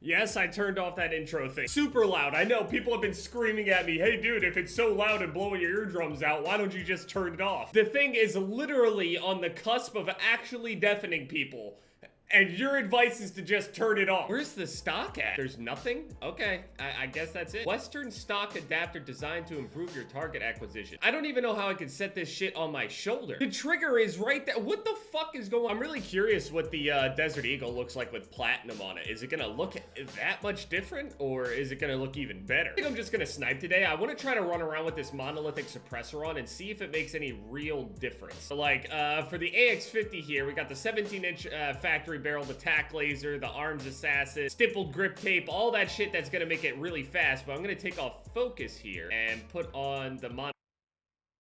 Yes, I turned off that intro thing. Super loud. I know people have been screaming at me, hey dude, if it's so loud and blowing your eardrums out, why don't you just turn it off? The thing is literally on the cusp of actually deafening people. And your advice is to just turn it off. Where's the stock at? There's nothing? Okay, I guess that's it. Western stock adapter designed to improve your target acquisition. I don't even know how I can set this shit on my shoulder. The trigger is right there. What the fuck is going on? I'm really curious what the Desert Eagle looks like with platinum on it. Is it gonna look that much different, or is it gonna look even better? I think I'm just gonna snipe today. I wanna try to run around with this monolithic suppressor on and see if it makes any real difference. So like, for the AX50 here, we got the 17-inch factory barrel, the tack laser, the arms assassin, stippled grip tape, all that shit that's gonna make it really fast. But I'm gonna take off focus here and put on the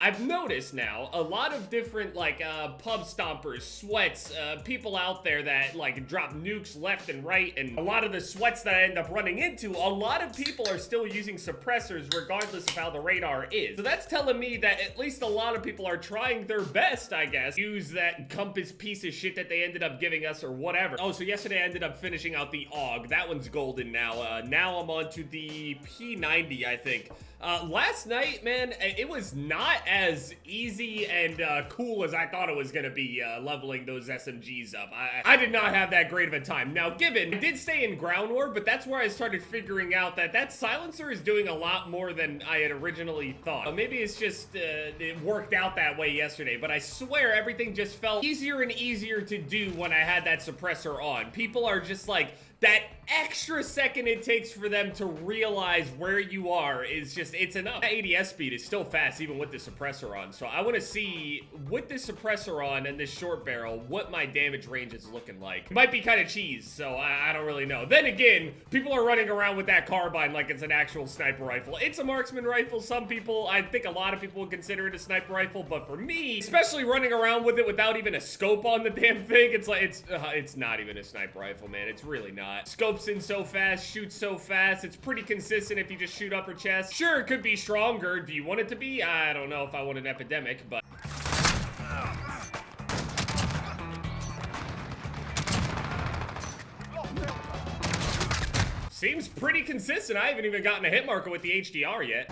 I've noticed now a lot of different like pub stompers, sweats, people out there that like drop nukes left and right, and a lot of the sweats that I end up running into, a lot of people are still using suppressors regardless of how the radar is. So that's telling me that at least a lot of people are trying their best, I guess, use that compass piece of shit that they ended up giving us or whatever. Oh, so yesterday I ended up finishing out the AUG. That one's golden now. Now I'm on to the P90, I think. Last night, man, it was not as easy and cool as I thought it was gonna be leveling those SMGs up. I did not have that great of a time. Now, given I did stay in ground war, but that's where I started figuring out that that silencer is doing a lot more than I had originally thought. Maybe it's just it worked out that way yesterday, but I swear everything just felt easier and easier to do when I had that suppressor on. People are just like, that extra second it takes for them to realize where you are is just, it's enough. That ADS speed is still fast even with the suppressor on, so I want to see with the suppressor on and this short barrel what my damage range is looking like. It might be kind of cheese, so I don't really know. Then again, people are running around with that carbine like it's an actual sniper rifle. It's a marksman rifle. Some people, I think a lot of people would consider it a sniper rifle, but for me, especially running around with it without even a scope on the damn thing, it's like, it's not even a sniper rifle, man. It's really not. Scopes in so fast, shoots so fast. It's pretty consistent if you just shoot upper chest. Sure, it could be stronger. Do you want it to be? I don't know if I want an epidemic, but... Seems pretty consistent. I haven't even gotten a hit marker with the HDR yet.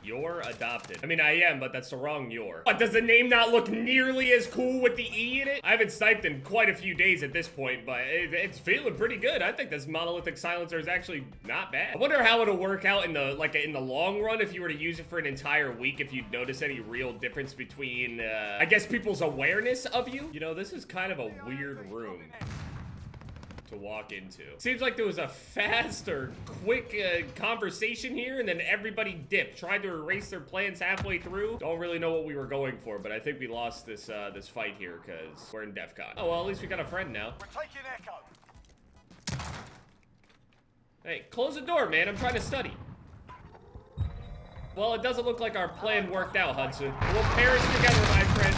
You're adopted. I mean, I am, but that's the wrong you're. But does the name not look nearly as cool with the E in it? I haven't sniped in quite a few days at this point, but it's feeling pretty good. I think this monolithic silencer is actually not bad. I wonder how it'll work out in the in the long run if you were to use it for an entire week, if you'd notice any real difference between, I guess, people's awareness of you. You know, this is kind of a weird room to walk into. Seems like there was a fast or quick conversation here, and then everybody dipped, tried to erase their plans halfway through. Don't really know what we were going for, but I think we lost this this fight here because we're in DEF CON. Oh well, at least we got a friend now. We're taking Echo. Hey, close the door, man. I'm trying to study. Well, it doesn't look like our plan worked out, Hudson. We'll perish together, my friend.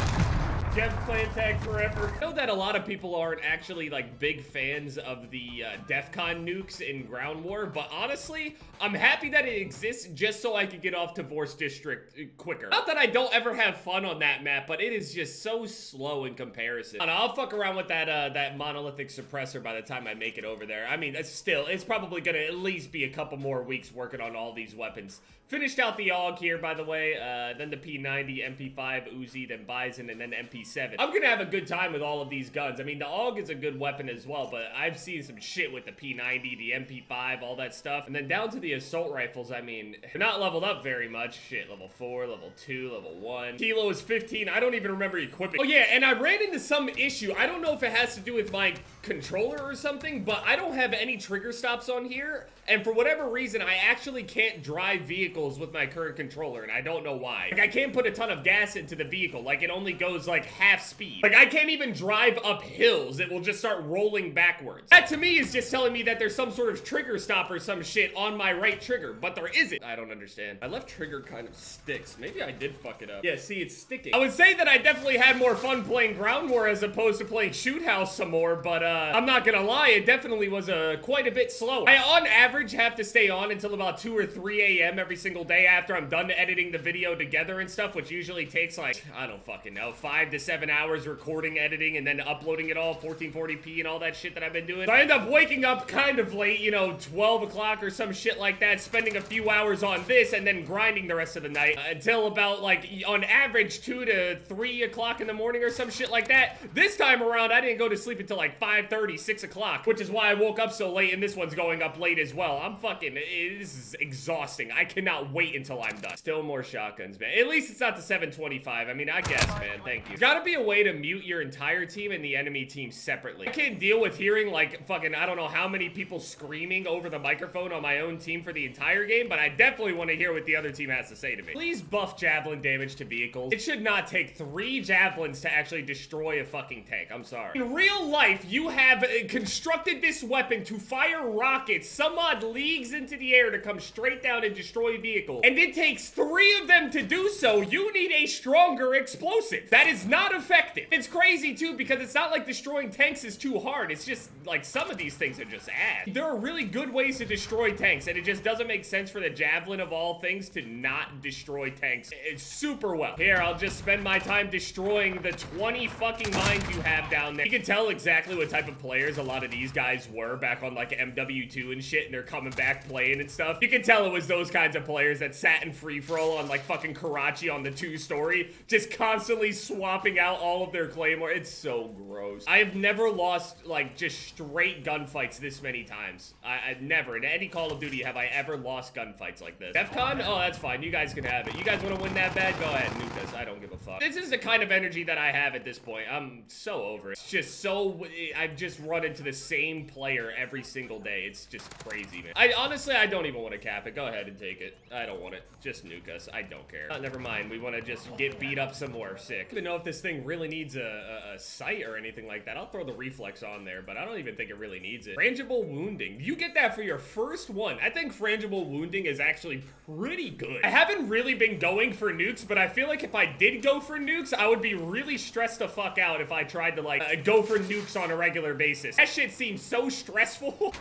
Jev clan tag forever. I know that a lot of people aren't actually like big fans of the DEF CON nukes in ground war, but honestly, I'm happy that it exists just so I can get off to Vorse District quicker. Not that I don't ever have fun on that map, but it is just so slow in comparison. And I'll fuck around with that that monolithic suppressor by the time I make it over there. I mean, it's probably gonna at least be a couple more weeks working on all these weapons. Finished out the AUG here, by the way, then the P90, MP5, Uzi, then Bison, and then MP7. I'm gonna have a good time with all of these guns. I mean, the AUG is a good weapon as well, but I've seen some shit with the P90, the MP5, all that stuff. And then down to the assault rifles, I mean, they're not leveled up very much. Shit, level 4, level 2, level 1. Kilo is 15. I don't even remember equipping. Oh yeah, and I ran into some issue. I don't know if it has to do with my controller or something, but I don't have any trigger stops on here. And for whatever reason, I actually can't drive vehicles with my current controller, and I don't know why. Like, I can't put a ton of gas into the vehicle. Like, it only goes, like, half speed. Like, I can't even drive up hills. It will just start rolling backwards. That, to me, is just telling me that there's some sort of trigger stop or some shit on my right trigger, but there isn't. I don't understand. My left trigger kind of sticks. Maybe I did fuck it up. Yeah, see, it's sticking. I would say that I definitely had more fun playing Ground War as opposed to playing Shoot House some more, but, I'm not gonna lie, it definitely was, quite a bit slow. I, on average, have to stay on until about 2 or 3 a.m. every single day after I'm done editing the video together and stuff, which usually takes like, I don't fucking know, 5 to 7 hours recording, editing, and then uploading it all 1440p and all that shit that I've been doing. So I end up waking up kind of late, you know, 12 o'clock or some shit like that, spending a few hours on this and then grinding the rest of the night until about like on average 2 to 3 o'clock in the morning or some shit like that. This time around, I didn't go to sleep until like 5:30, 6 o'clock, which is why I woke up so late, and this one's going up late as well. I'm fucking, this is exhausting. I cannot wait until I'm done. Still more shotguns, man. At least it's not the 725. I mean, I guess, man, thank you. There's gotta be a way to mute your entire team and the enemy team separately. I can't deal with hearing like fucking, I don't know how many people screaming over the microphone on my own team for the entire game, but I definitely want to hear what the other team has to say to me. Please buff javelin damage to vehicles. It should not take 3 javelins to actually destroy a fucking tank. I'm sorry. In real life, you have constructed this weapon to fire rockets some odd leagues into the air to come straight down and destroy vehicles. And it takes 3 of them to do so. You need a stronger explosive. That is not effective. It's crazy too, because it's not like destroying tanks is too hard. It's just like some of these things are just ass. There are really good ways to destroy tanks, and it just doesn't make sense for the javelin of all things to not destroy tanks. It's super well. Here, I'll just spend my time destroying the 20 fucking mines you have down there. You can tell exactly what type of players a lot of these guys were back on like MW2 and shit, and they're coming back playing and stuff. You can tell it was those kinds of players that sat in free-for-all on like fucking Karachi on the 2-story, just constantly swapping out all of their claymore. It's so gross. I have never lost like just straight gunfights this many times. I've never, in any Call of Duty, have I ever lost gunfights like this. DEFCON? Oh, that's fine. You guys can have it. You guys want to win that bad? Go ahead, nuke us. I don't give a fuck. This is the kind of energy that I have at this point. I'm so over it. It's just so, I've just run into the same player every single day. It's just crazy, man. Honestly, I don't even want to cap it. Go ahead and take it. I don't want it. Just nuke us. I don't care. Never mind. We want to just get beat up some more. Sick. I don't even know if this thing really needs a sight or anything like that. I'll throw the reflex on there, but I don't even think it really needs it. Frangible wounding. You get that for your first one. I think frangible wounding is actually pretty good. I haven't really been going for nukes, but I feel like if I did go for nukes, I would be really stressed the fuck out if I tried to like go for nukes on a regular basis. That shit seems so stressful. We're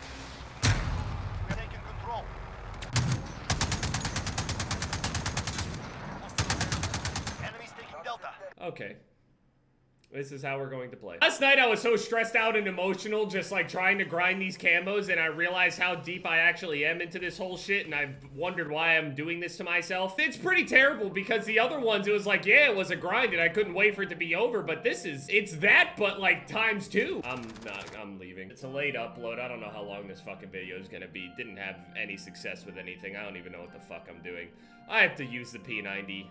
taking control. Enemies taking Delta. Okay. This is how we're going to play. Last night I was so stressed out and emotional just like trying to grind these camos, and I realized how deep I actually am into this whole shit, and I've wondered why I'm doing this to myself. It's pretty terrible because the other ones, it was like, yeah, it was a grind and I couldn't wait for it to be over, but this is, it's that, but like times 2. I'm leaving. It's a late upload. I don't know how long this fucking video is gonna be. Didn't have any success with anything. I don't even know what the fuck I'm doing. I have to use the P90.